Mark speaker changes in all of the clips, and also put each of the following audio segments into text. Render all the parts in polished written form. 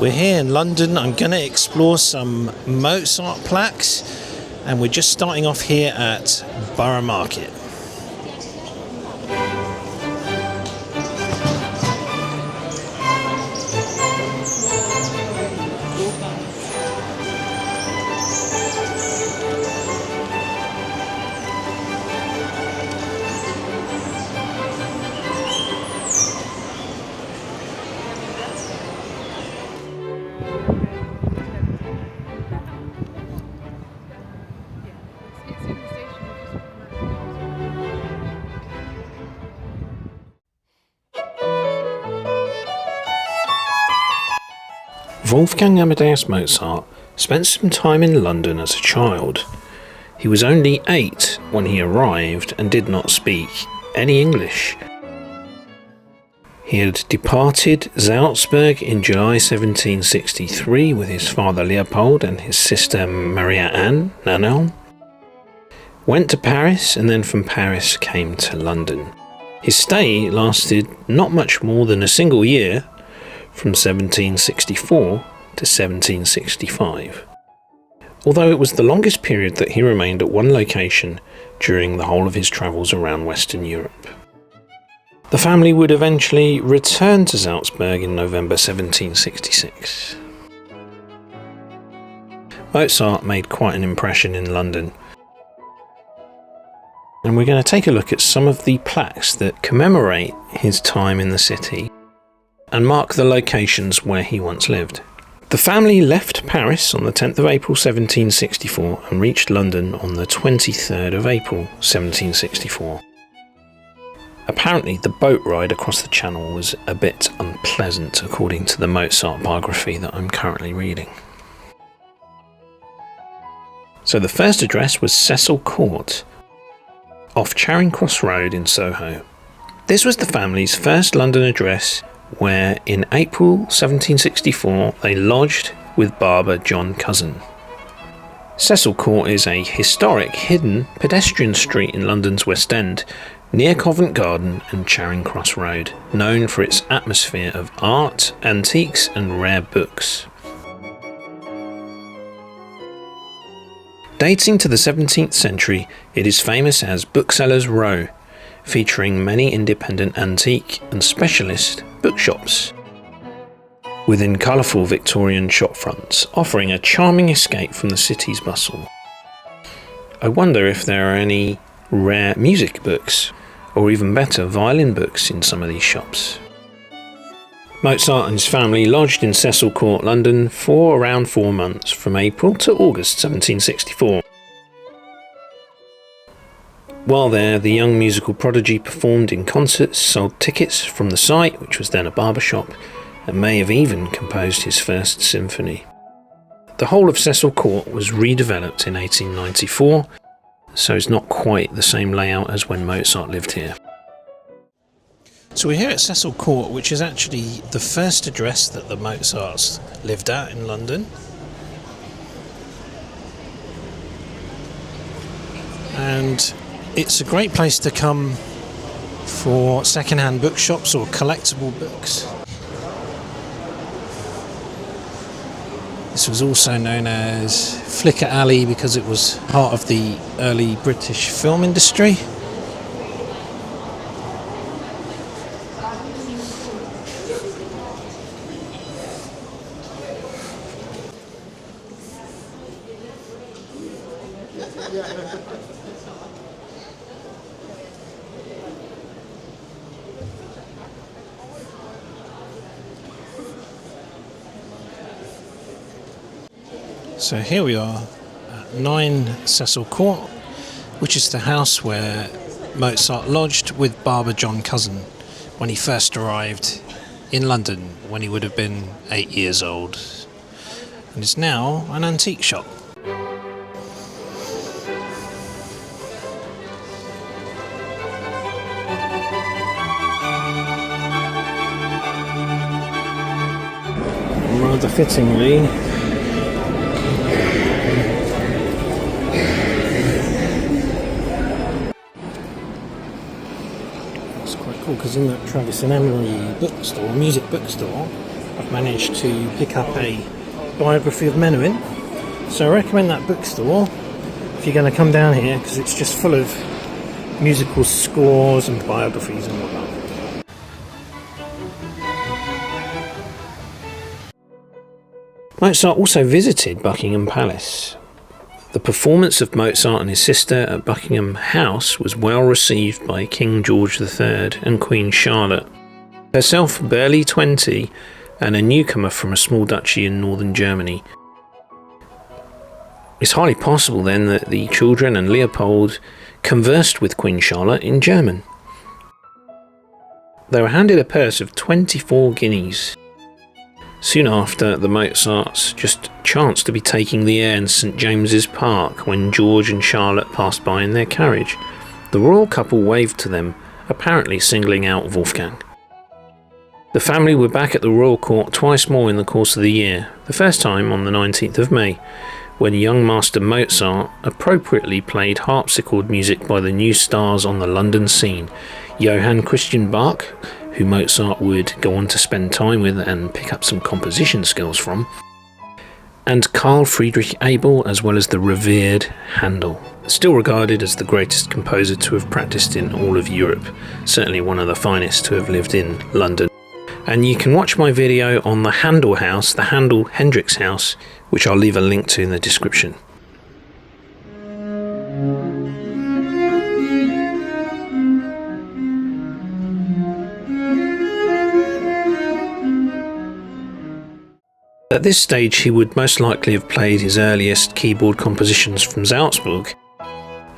Speaker 1: We're here in London. I'm going to explore some Mozart plaques, and we're just starting off here at Borough Market. Wolfgang Amadeus Mozart spent some time in London as a child. He was only 8 when he arrived and did not speak any English. He had departed Salzburg in July 1763 with his father Leopold and his sister Maria Anne Nannerl, went to Paris, and then from Paris came to London. His stay lasted not much more than a single year, from 1764 to 1765, although it was the longest period that he remained at one location during the whole of his travels around Western Europe. The family would eventually return to Salzburg in November 1766. Mozart made quite an impression in London, and we're going to take a look at some of the plaques that commemorate his time in the city and mark the locations where he once lived. The family left Paris on the 10th of April 1764 and reached London on the 23rd of April 1764. Apparently the boat ride across the channel was a bit unpleasant, according to the Mozart biography that I'm currently reading. So the first address was Cecil Court, off Charing Cross Road in Soho. This was the family's first London address, where in April 1764 they lodged with barber John Cuzzon. Cecil Court is a historic hidden pedestrian street in London's West End, near Covent Garden and Charing Cross Road, known for its atmosphere of art, antiques and rare books. Dating to the 17th century, it is famous as Booksellers' Row, featuring many independent antique and specialist bookshops within colourful Victorian shopfronts, offering a charming escape from the city's bustle. I wonder if there are any rare music books, or even better, violin books in some of these shops. Mozart and his family lodged in Cecil Court, London for around 4 months, from April to August 1764. While there, the young musical prodigy performed in concerts, sold tickets from the site, which was then a barbershop, and may have even composed his first symphony. The whole of Cecil Court was redeveloped in 1894, so it's not quite the same layout as when Mozart lived here. So we're here at Cecil Court, which is actually the first address that the Mozarts lived at in London. And it's a great place to come for second-hand bookshops or collectible books. This was also known as Flicker Alley because it was part of the early British film industry. So here we are at 9 Cecil Court, which is the house where Mozart lodged with barber John Cuzzon when he first arrived in London when he would have been 8 years old, and is now an antique shop. Rather fittingly, because in that Travis and Emery bookstore, music bookstore, I've managed to pick up a biography of Menuhin. So I recommend that bookstore if you're going to come down here, because it's just full of musical scores and biographies and whatnot. Mozart also visited Buckingham Palace. The performance of Mozart and his sister at Buckingham House was well received by King George III and Queen Charlotte, herself barely 20 and a newcomer from a small duchy in northern Germany. It's highly possible then that the children and Leopold conversed with Queen Charlotte in German. They were handed a purse of 24 guineas. Soon after, the Mozarts just chanced to be taking the air in St James's Park when George and Charlotte passed by in their carriage. The royal couple waved to them, apparently singling out Wolfgang. The family were back at the royal court twice more in the course of the year, the first time on the 19th of May, when young Master Mozart appropriately played harpsichord music by the new stars on the London scene, Johann Christian Bach, who Mozart would go on to spend time with and pick up some composition skills from, and Carl Friedrich Abel, as well as the revered Handel, still regarded as the greatest composer to have practiced in all of Europe, certainly one of the finest to have lived in London. And you can watch my video on the Handel house, the Handel Hendrix house, which I'll leave a link to in the description. At this stage he would most likely have played his earliest keyboard compositions from Salzburg,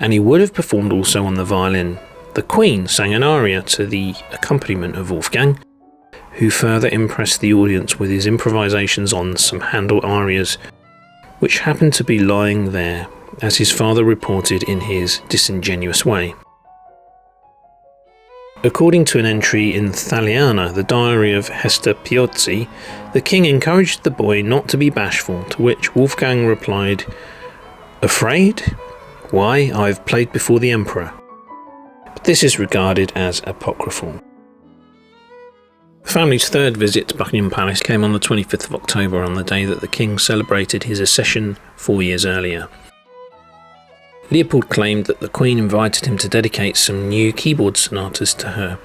Speaker 1: and he would have performed also on the violin. The Queen sang an aria to the accompaniment of Wolfgang, who further impressed the audience with his improvisations on some Handel arias, which happened to be lying there, as his father reported in his disingenuous way. According to an entry in Thaliana, the diary of Hester Piozzi, the king encouraged the boy not to be bashful, to which Wolfgang replied, "Afraid? Why, I've played before the emperor." But this is regarded as apocryphal. The family's third visit to Buckingham Palace came on the 25th of October, on the day that the king celebrated his accession 4 years earlier. Leopold claimed that the Queen invited him to dedicate some new keyboard sonatas to her.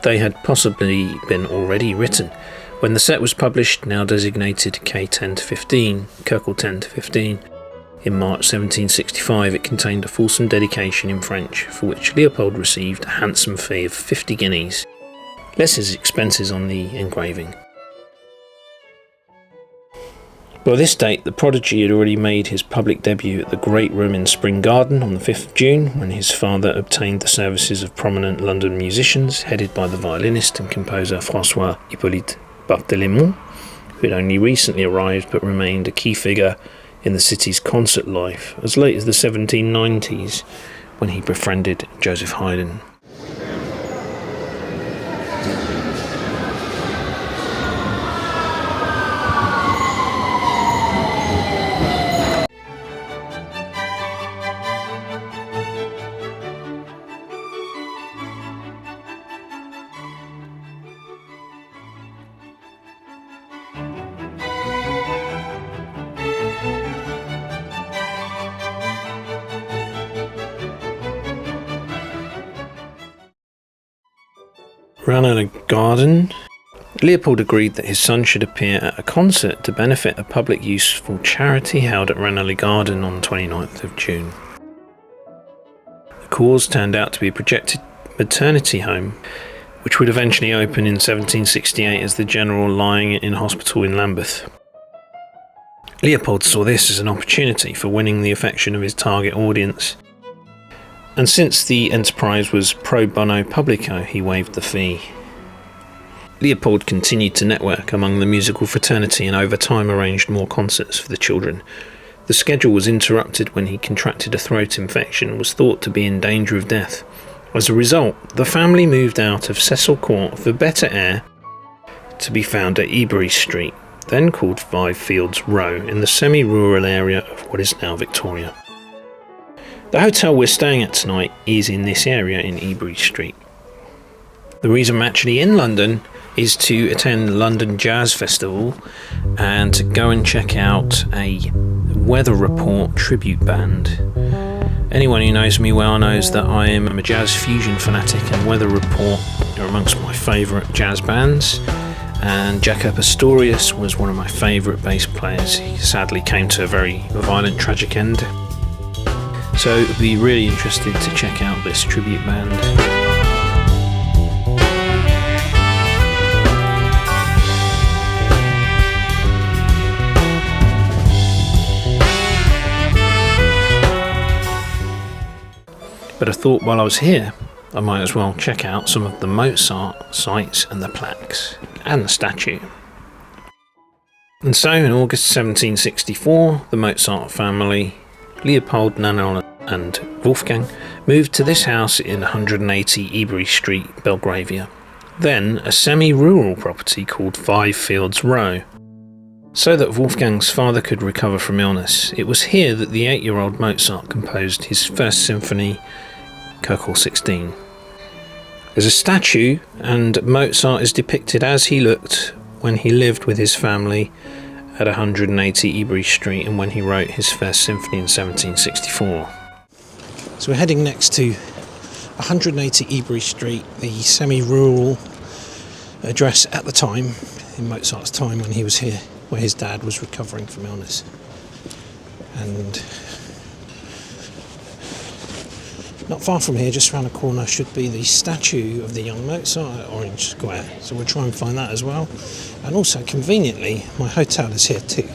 Speaker 1: They had possibly been already written. When the set was published, now designated K10-15, Köchel 10-15, in March 1765, it contained a fulsome dedication in French, for which Leopold received a handsome fee of 50 guineas. Less his expenses on the engraving. By this date, the prodigy had already made his public debut at the Great Room in Spring Garden on the 5th of June, when his father obtained the services of prominent London musicians, headed by the violinist and composer François Hippolyte Barthélémy, who had only recently arrived but remained a key figure in the city's concert life as late as the 1790s, when he befriended Joseph Haydn. Ranelagh Garden. Leopold agreed that his son should appear at a concert to benefit a public useful charity held at Ranelagh Garden on 29th of June. The cause turned out to be a projected maternity home, which would eventually open in 1768 as the General Lying in Hospital in Lambeth. Leopold saw this as an opportunity for winning the affection of his target audience, and since the enterprise was pro bono publico, he waived the fee. Leopold continued to network among the musical fraternity and over time arranged more concerts for the children. The schedule was interrupted when he contracted a throat infection and was thought to be in danger of death. As a result, the family moved out of Cecil Court for better air to be found at Ebury Street, then called Five Fields Row, in the semi-rural area of what is now Victoria. The hotel we're staying at tonight is in this area in Ebury Street. The reason I'm actually in London is to attend London Jazz Festival and to go and check out a Weather Report tribute band. Anyone who knows me well knows that I am a jazz fusion fanatic, and Weather Report are amongst my favourite jazz bands. And Jaco Pastorius was one of my favourite bass players. He sadly came to a very violent, tragic end. So it would be really interested to check out this tribute band. But I thought while I was here, I might as well check out some of the Mozart sites and the plaques, and the statue. And so in August 1764, the Mozart family, Leopold, Nannerl and Wolfgang, moved to this house in 180 Ebury Street, Belgravia, then a semi-rural property called Five Fields Row. So that Wolfgang's father could recover from illness, it was here that the 8-year-old Mozart composed his first symphony, Köchel 16. There's a statue, and Mozart is depicted as he looked when he lived with his family at 180 Ebury Street and when he wrote his first symphony in 1764. So we're heading next to 180 Ebury Street, the semi-rural address at the time, in Mozart's time when he was here, where his dad was recovering from illness. And not far from here, just around the corner, should be the statue of the young Mozart at Orange Square. So we'll try and find that as well. And also, conveniently, my hotel is here too.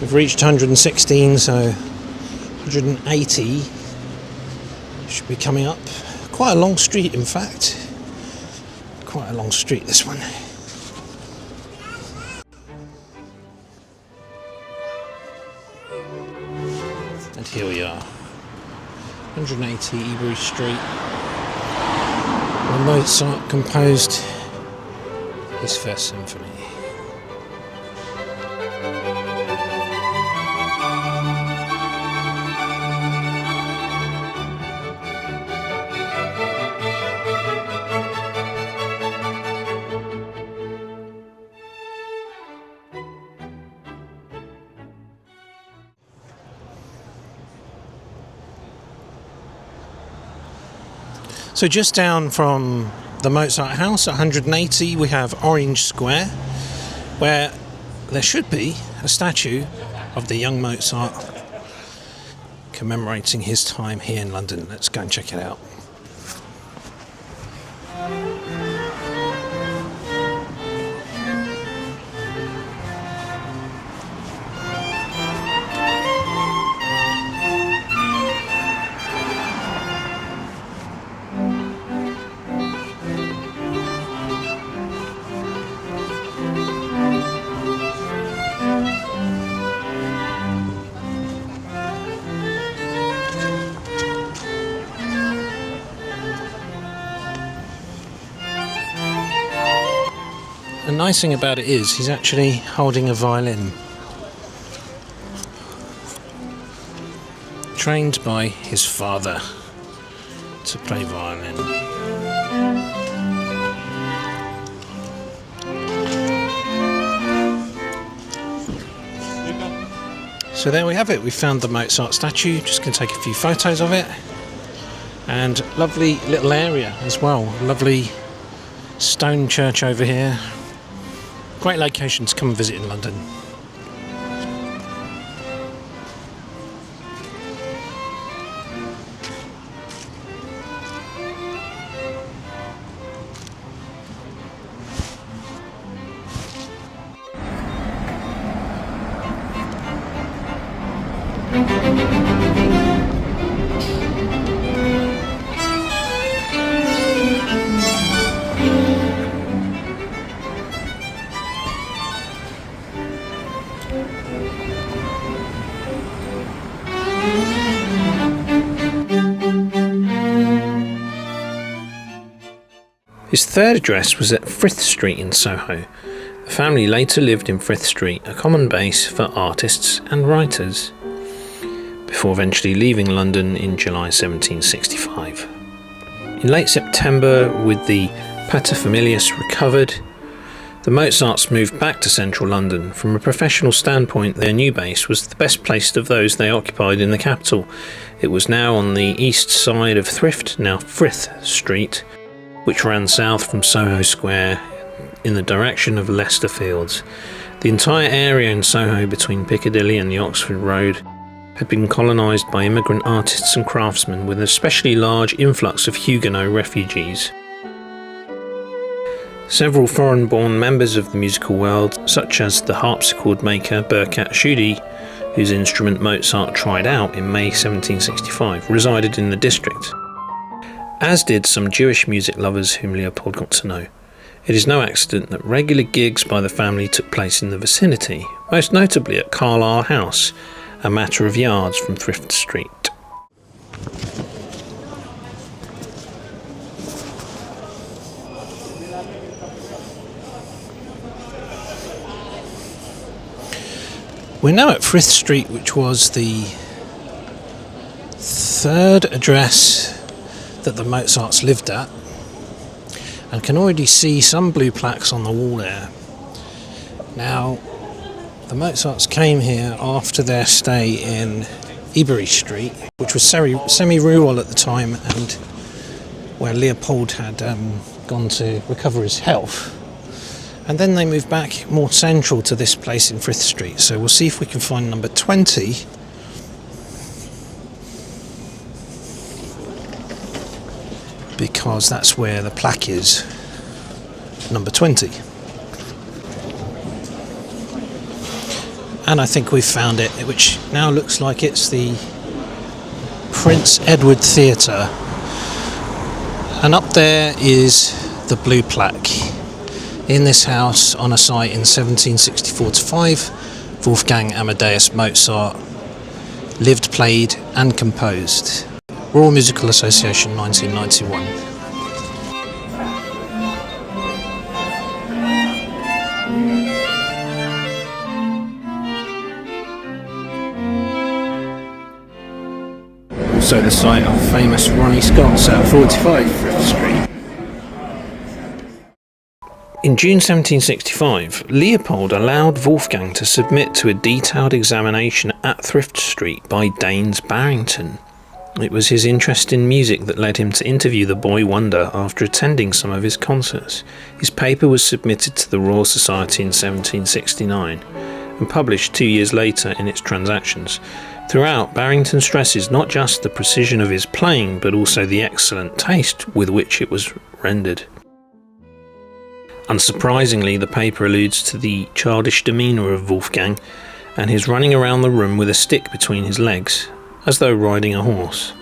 Speaker 1: We've reached 116, so 180 should be coming up. Quite a long street, in fact. Quite a long street, this one. And here we are, 180 Ebury Street, where Mozart composed his first symphony. So just down from the Mozart house at 180 we have Orange Square, where there should be a statue of the young Mozart commemorating his time here in London. Let's go and check it out. The nice thing about it is he's actually holding a violin, trained by his father to play violin. So there we have it, we found the Mozart statue. Just going to take a few photos of it, and lovely little area as well, lovely stone church over here. Great location to come and visit in London. His third address was at Frith Street in Soho. The family later lived in Frith Street, a common base for artists and writers, before eventually leaving London in July 1765. In late September, with the paterfamilias recovered, the Mozarts moved back to central London. From a professional standpoint, their new base was the best placed of those they occupied in the capital. It was now on the east side of Thrift, now Frith Street, which ran south from Soho Square in the direction of Leicester Fields. The entire area in Soho between Piccadilly and the Oxford Road had been colonised by immigrant artists and craftsmen, with an especially large influx of Huguenot refugees. Several foreign-born members of the musical world, such as the harpsichord maker Burkat Shudi, whose instrument Mozart tried out in May 1765, resided in the district, as did some Jewish music lovers whom Leopold got to know. It is no accident that regular gigs by the family took place in the vicinity, most notably at Carlisle House, a matter of yards from Frith Street. We're now at Frith Street, which was the third address that the Mozarts lived at, and can already see some blue plaques on the wall there. Now, the Mozarts came here after their stay in Ebury Street, which was semi-rural at the time, and where Leopold had gone to recover his health. And then they moved back more central to this place in Frith Street. So we'll see if we can find number 20. Because that's where the plaque is, number 20. And I think we've found it, which now looks like it's the Prince Edward Theatre. And up there is the blue plaque. In this house, on a site in 1764-5, Wolfgang Amadeus Mozart lived, played and composed. Royal Musical Association, 1991. Also the site of famous Ronnie Scott's at 45 Frith Street. In June 1765, Leopold allowed Wolfgang to submit to a detailed examination at Frith Street by Daines Barrington. It was his interest in music that led him to interview the boy wonder after attending some of his concerts. His paper was submitted to the Royal Society in 1769 and published 2 years later in its Transactions. Throughout, Barrington stresses not just the precision of his playing, but also the excellent taste with which it was rendered. Unsurprisingly, the paper alludes to the childish demeanour of Wolfgang and his running around the room with a stick between his legs, as though riding a horse.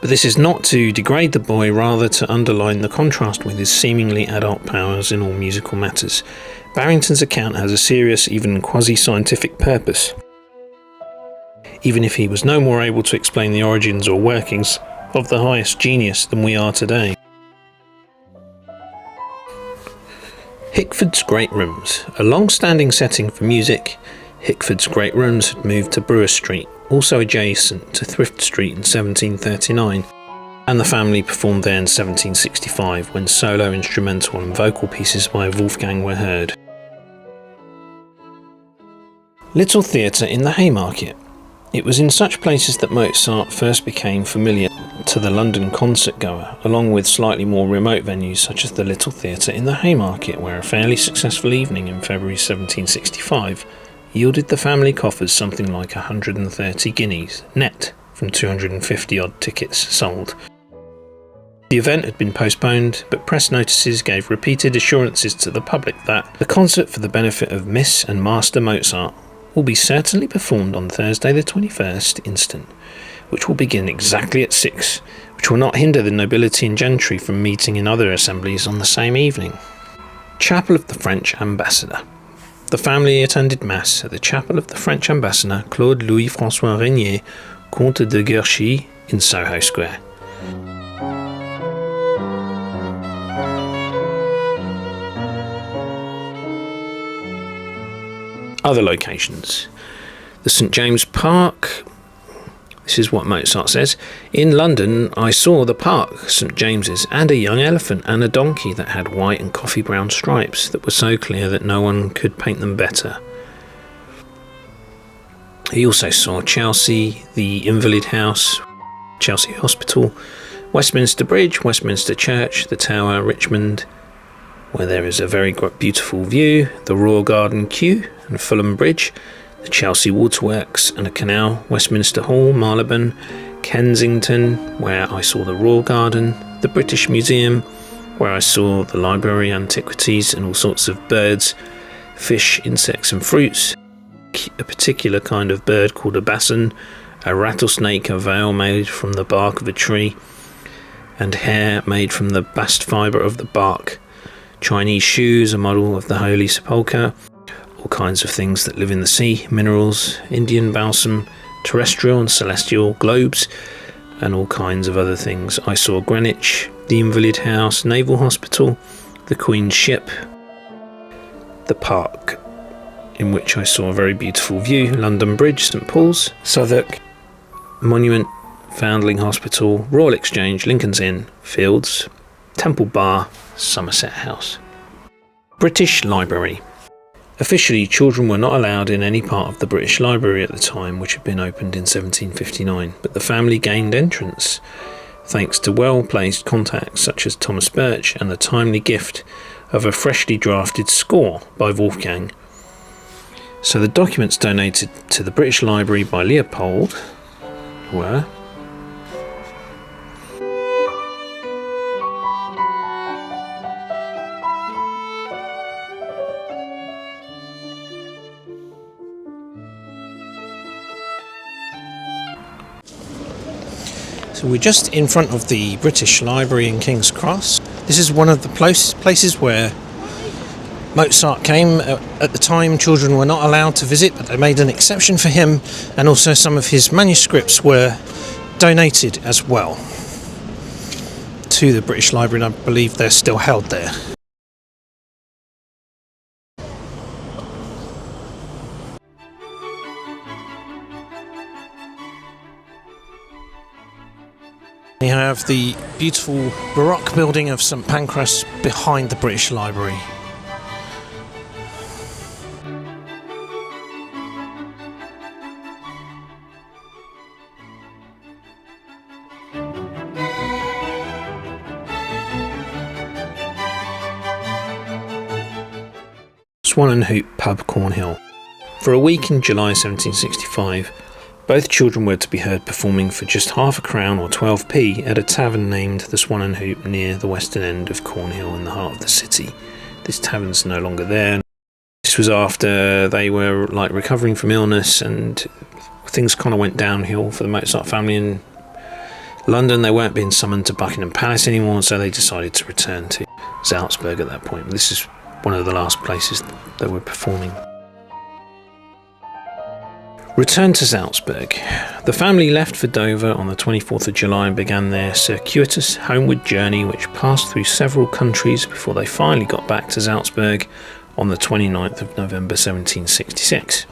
Speaker 1: But this is not to degrade the boy, rather to underline the contrast with his seemingly adult powers in all musical matters. Barrington's account has a serious, even quasi-scientific purpose, even if he was no more able to explain the origins or workings of the highest genius than we are today. Hickford's Great Rooms. A long-standing setting for music, Hickford's Great Rooms had moved to Brewer Street, also adjacent to Frith Street, in 1739, and the family performed there in 1765 when solo instrumental and vocal pieces by Wolfgang were heard. Little Theatre in the Haymarket. It was in such places that Mozart first became familiar to the London concert goer, along with slightly more remote venues such as the Little Theatre in the Haymarket, where a fairly successful evening in February 1765 yielded the family coffers something like 130 guineas, net from 250 odd tickets sold. The event had been postponed, but press notices gave repeated assurances to the public that the concert for the benefit of Miss and Master Mozart will be certainly performed on Thursday the 21st instant, which will begin exactly at 6, which will not hinder the nobility and gentry from meeting in other assemblies on the same evening. Chapel of the French Ambassador. The family attended Mass at the Chapel of the French Ambassador Claude Louis-François Régnier, Comte de Guerchy, in Soho Square. Other locations. The St James Park. This is what Mozart says. In London, I saw the park, St James's, and a young elephant and a donkey that had white and coffee brown stripes that were so clear that no one could paint them better. He also saw Chelsea, the Invalid House, Chelsea Hospital, Westminster Bridge, Westminster Church, the Tower, Richmond, where there is a very beautiful view, the Royal Garden Queue and Fulham Bridge, the Chelsea Waterworks and a canal, Westminster Hall, Marylebone, Kensington, where I saw the Royal Garden, the British Museum, where I saw the library, antiquities and all sorts of birds, fish, insects and fruits, a particular kind of bird called a basson, a rattlesnake, a veil made from the bark of a tree, and hair made from the bast fibre of the bark, Chinese shoes, a model of the Holy Sepulchre, all kinds of things that live in the sea, minerals, Indian balsam, terrestrial and celestial globes, and all kinds of other things. I saw Greenwich, the Invalid House, Naval Hospital, the Queen's Ship, the park, in which I saw a very beautiful view, London Bridge, St Paul's, Southwark, Monument, Foundling Hospital, Royal Exchange, Lincoln's Inn, Fields, Temple Bar, Somerset House. British Library. Officially, children were not allowed in any part of the British Library at the time, which had been opened in 1759, but the family gained entrance thanks to well-placed contacts such as Thomas Birch and the timely gift of a freshly drafted score by Wolfgang. So the documents donated to the British Library by Leopold were So we're just in front of the British Library in King's Cross. This is one of the places where Mozart came. At the time, children were not allowed to visit, but they made an exception for him, and also some of his manuscripts were donated as well to the British Library, and I believe they're still held there. You have the beautiful Baroque building of St Pancras behind the British Library. Swan and Hoop Pub, Cornhill. For a week in July 1765, both children were to be heard performing for just half a crown or 12p at a tavern named the Swan and Hoop near the western end of Cornhill in the heart of the city. This tavern's no longer there. This was after they were recovering from illness and things kind of went downhill for the Mozart family in London. They weren't being summoned to Buckingham Palace anymore, so they decided to return to Salzburg at that point. This is one of the last places they were performing. Return to Salzburg. The family left for Dover on the 24th of July and began their circuitous homeward journey, which passed through several countries before they finally got back to Salzburg on the 29th of November 1766.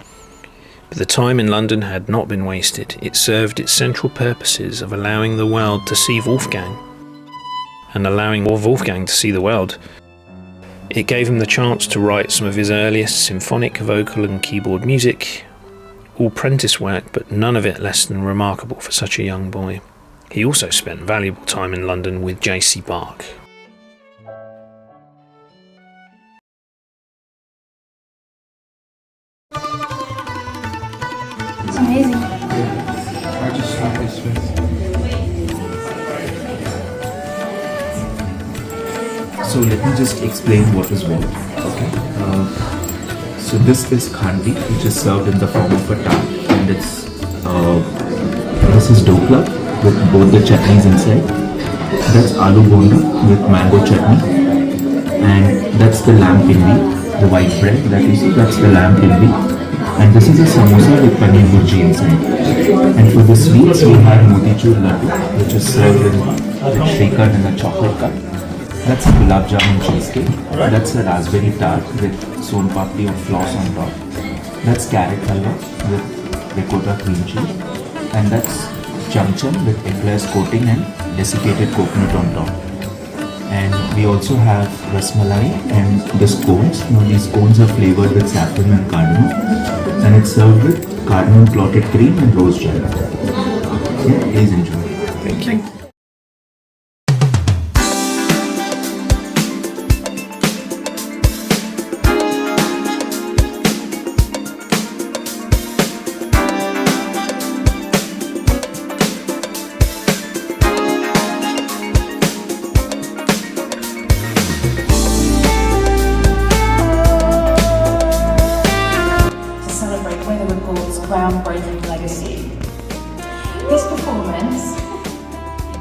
Speaker 1: But the time in London had not been wasted. It served its central purposes of allowing the world to see Wolfgang, and allowing Wolfgang to see the world. It gave him the chance to write some of his earliest symphonic, vocal and keyboard music, all prentice work, but none of it less than remarkable for such a young boy. He also spent valuable time in London with J.C. Bach.
Speaker 2: It's amazing.
Speaker 3: I just start this with. So let me just explain what is what. Okay. So this is khandi, which is served in the form of a tart, and this is dokla with both the chutneys inside. That's aloo bonda with mango chutney, and that's the lamb pindi, the white bread that you see. That's the lamb pindi, and this is a samosa with paneer bhurji inside. And for the sweets, we have motichur laddu, which is served with shreekard and a chocolate cut. That's a gulab jamun cheesecake. That's a raspberry tart with son papdi or floss on top. That's carrot halwa with ricotta cream cheese, and that's cham cham with eggless coating and desiccated coconut on top. And we also have rasmalai and the scones. Now these scones are flavored with saffron and cardamom, and it's served with cardamom clotted cream and rose jelly. Yeah, please enjoy.
Speaker 1: Thank you.
Speaker 2: Groundbreaking legacy. This performance,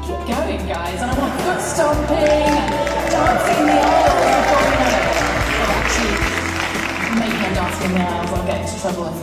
Speaker 2: keep going guys, and I want foot stomping and dancing in the aisles before we know it. Well actually, maybe no dancing in the aisles, I'll get into trouble if